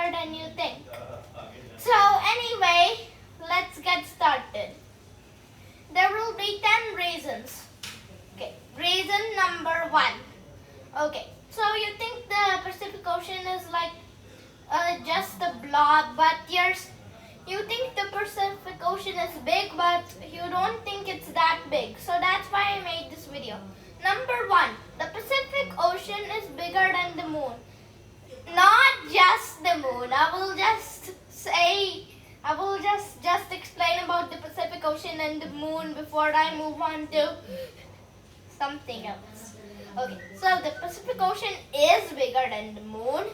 bigger than you think. So anyway, let's get started. There will be 10 reasons. Okay, reason number 1. Okay, so you think the Pacific Ocean is like just a blob, but you think the Pacific Ocean is big, but you don't think it's that big. So that's why I made this video. Number 1, the Pacific Ocean is bigger than the moon. Not just the moon. I will just explain about the Pacific Ocean and the moon before I move on to something else. Okay, so the Pacific Ocean is bigger than the moon,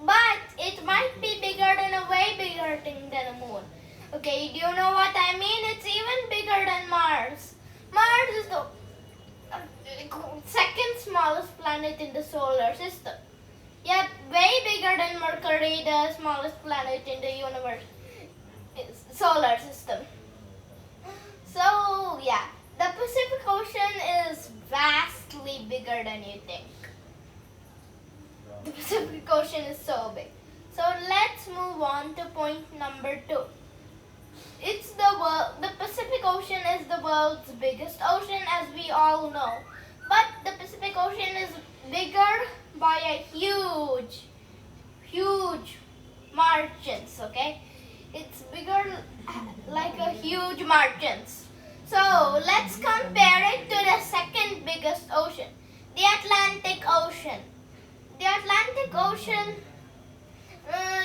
but it might be bigger than a way bigger thing than a moon. Okay, do you know what I mean? It's even bigger than Mars. Mars is the second smallest planet in the solar system. Yet way bigger than Mercury, the smallest planet in the universe, solar system. So yeah, the Pacific Ocean is vastly bigger than you think. The Pacific Ocean is so big. So let's move on to point number 2. The Pacific Ocean is the world's biggest ocean, as we all know. But the Pacific Ocean is bigger by a huge margins, okay? It's bigger like a huge margins. So let's compare it to the second biggest ocean, the Atlantic Ocean. The Atlantic Ocean,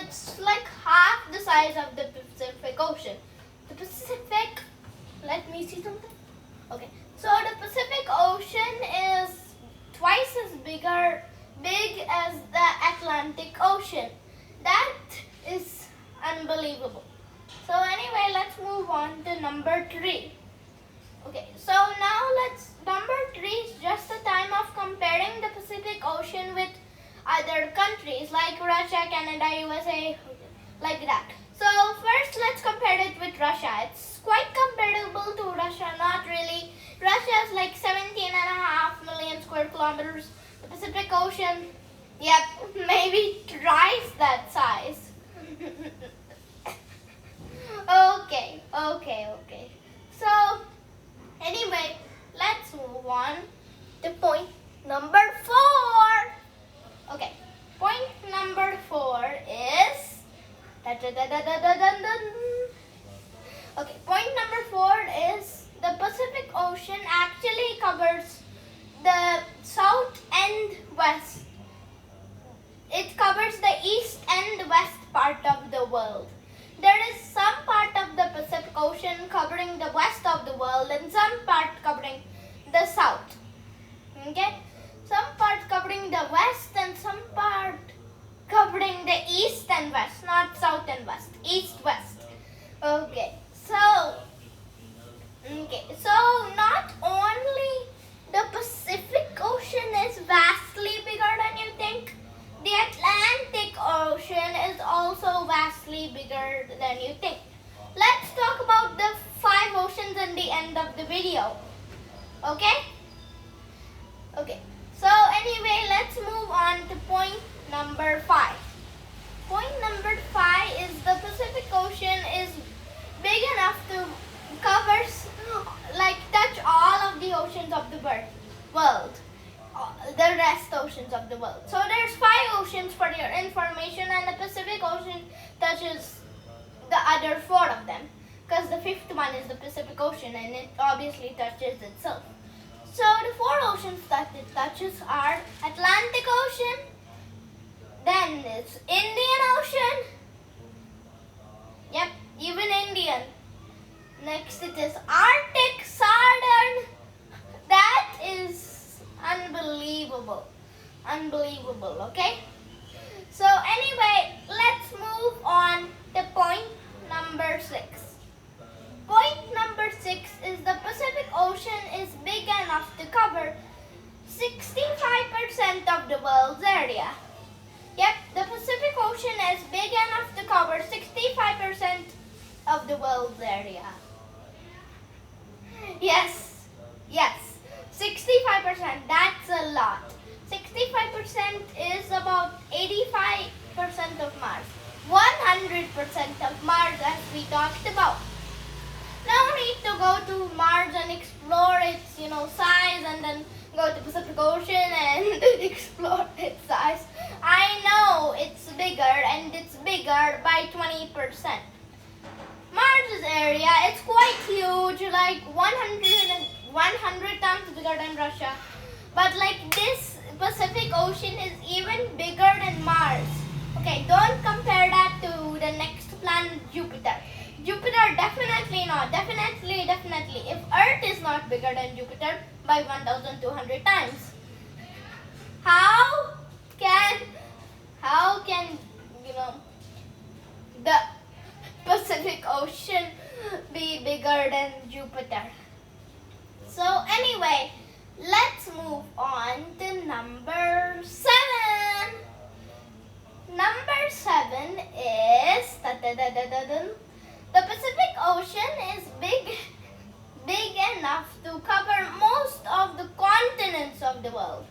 it's like half the size of the Pacific Ocean. The Pacific, let me see something. Okay, so the Pacific Ocean is twice as big as the Atlantic Ocean. That is unbelievable. So anyway, let's move on to number 3. Okay, so now number 3 is just a time of comparing the Pacific Ocean with other countries like Russia, Canada, USA, like that. So first let's compare it with Russia. It's quite comparable to Russia, not really. Russia is like 17.5 million square kilometers. The Pacific Ocean, yep, maybe twice that size. Okay. So anyway, let's move on to point number 4. Okay, point number 4 is okay, point number 4 is the Pacific Ocean actually covers the south and west. It covers the east and west part of the world. There is some part of the Pacific Ocean covering the west of the world and some part covering the south. Okay? Some part covering the west and some part covering the east and west, not south and west, east-west. Okay, so not only the Pacific Ocean is vastly bigger than you think, the Atlantic Ocean is also vastly bigger than you think. Let's talk about the 5 oceans in the end of the video. Okay? Okay. So anyway, let's move on to point number 5. Point number 5 is the Pacific Ocean is big enough to touch all of the oceans of the world. The rest oceans of the world. So there's 5 oceans for your information, and the Pacific Ocean touches the other 4 of them, because the 5th one is the Pacific Ocean and it obviously touches itself. So the 4 oceans that it touches are Atlantic Ocean, then it's Indian Ocean, yep, even Indian. Next it is Arctic Southern. That is unbelievable, okay? So anyway, let's move on to point number 6. Point number 6 is the Pacific Ocean is big enough to cover 65% of the world's area. Yep, the Pacific Ocean is big enough to cover 65% of the world's area. Yes, 65%, that's a lot. 65% is about 85% of Mars. 100% of Mars as we talked about. No need to go to Mars and explore its, size and then go to Pacific Ocean and explore its size. I know it's bigger and it's bigger by 20%. Mars's area, it's quite huge, like 100 times bigger than Russia. But like this Pacific Ocean is even bigger than Mars. Okay, don't compare that to the next planet, Jupiter. Jupiter, definitely not. Definitely. If Earth is not bigger than Jupiter by 1,200 times, how can the Pacific Ocean be bigger than Jupiter? So anyway, let's move on to number 7. Number 7 is the Pacific Ocean is big enough to cover most of the continents of the world.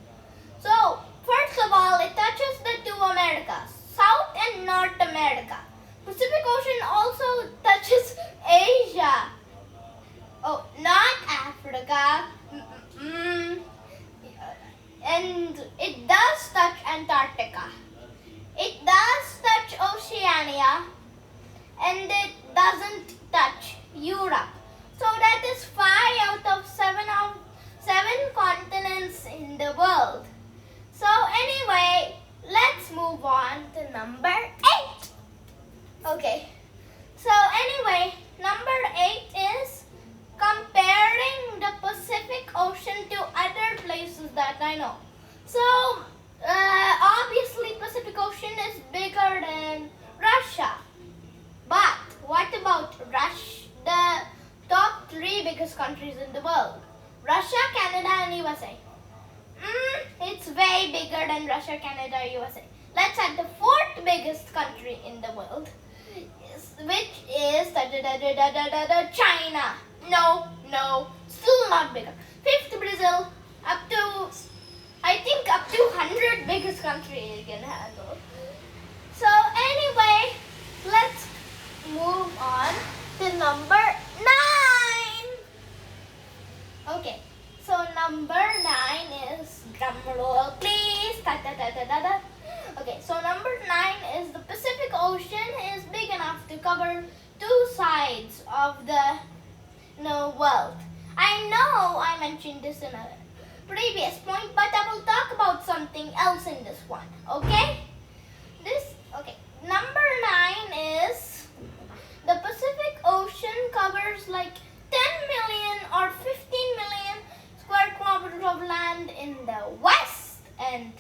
So, first of all, it touches the two Americas, South and North America. Pacific Ocean also touches Asia. Oh, not Africa. And it does touch Antarctica. It does touch Oceania. And it doesn't touch Europe. So that is 5 out of 7 continents in the world. So anyway, let's move on to number 8. Okay. So anyway, number 8 is comparing the Pacific Ocean to other places that I know. So obviously Pacific Ocean is bigger than Russia. But what about the top 3 biggest countries in the world? Russia, Canada, and USA. It's way bigger than Russia, Canada, USA. Let's add the 4th biggest country in the world, which is China. No, still not bigger. 5th, Brazil, up to 100 biggest country you can handle. So anyway, let's move on to number 9. Okay, so number 9 is, drum roll please. Okay, so number 9 is the Pacific Ocean is big enough to cover 2 sides of the world. I know I mentioned this in a previous point, but I will talk about something else in this one. Okay? Number 9 is the Pacific Ocean covers like 10 million or 15 million square kilometers of land in the west and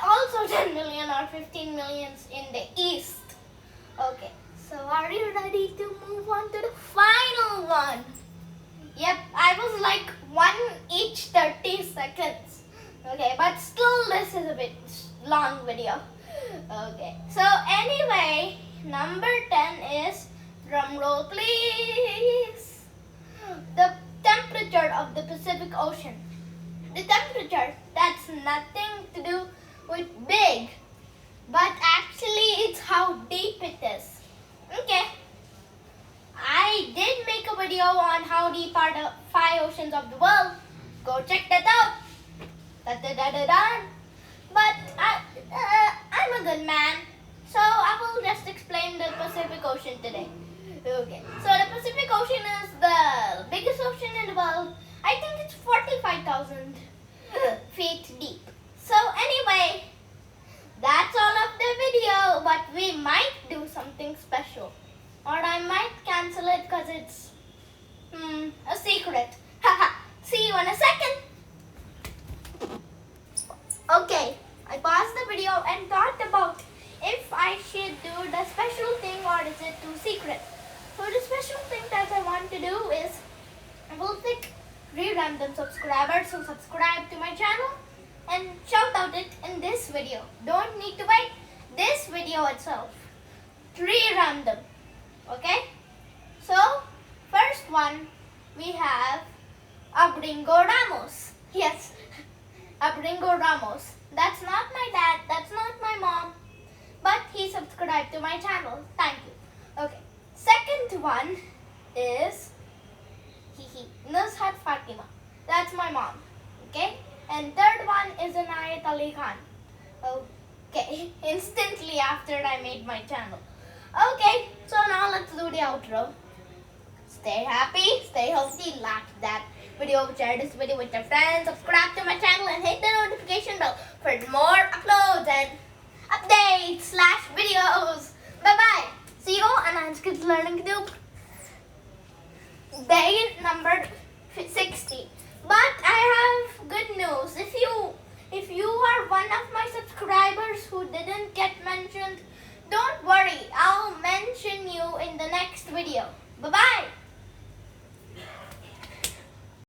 also 10 million or 15 millions in the east. Okay, so are you ready to move on to the final one? Yep, I was like 1 each 30 seconds. Okay, but still this is a bit long video. Okay, so anyway, number 10 is, drum roll please, the temperature of the Pacific Ocean. The temperature, that's nothing to do with big, but actually it's how deep it is. Okay, I did make a video on how deep are the 5 oceans of the world. Go check that out. But I'm a good man, so I will just explain the Pacific Ocean today. Okay, so the Pacific Ocean is the biggest ocean in the world. I think it's 45,000 feet deep. So anyway, that's all of the video, but we might do something special. Or I might cancel it because it's a secret. Haha, see you in a second. Okay, I paused the video and thought about if I should do the special thing or is it too secret. So the special thing that I want to do is I will pick 3 random subscribers who subscribe to my channel and shout out it in this video. Don't need to wait. This video itself. 3 random. Okay? So, first one we have Abringo Ramos. Yes, Abringo Ramos. That's not my dad, that's not my mom, but he subscribed to my channel. Thank you. one is Nuzhat Fatima. That's my mom. Okay? And third one is Inayat Ali Khan. Okay, instantly after I made my channel. Okay, so now let's do the outro. Stay happy, stay healthy, like that video, share this video with your friends, subscribe to my channel and hit the notification bell for more uploads and updates / videos. Bye bye. See you on An's Kids Learning Group. Day number 60. But I have good news. If you are one of my subscribers who didn't get mentioned, don't worry. I'll mention you in the next video. Bye bye.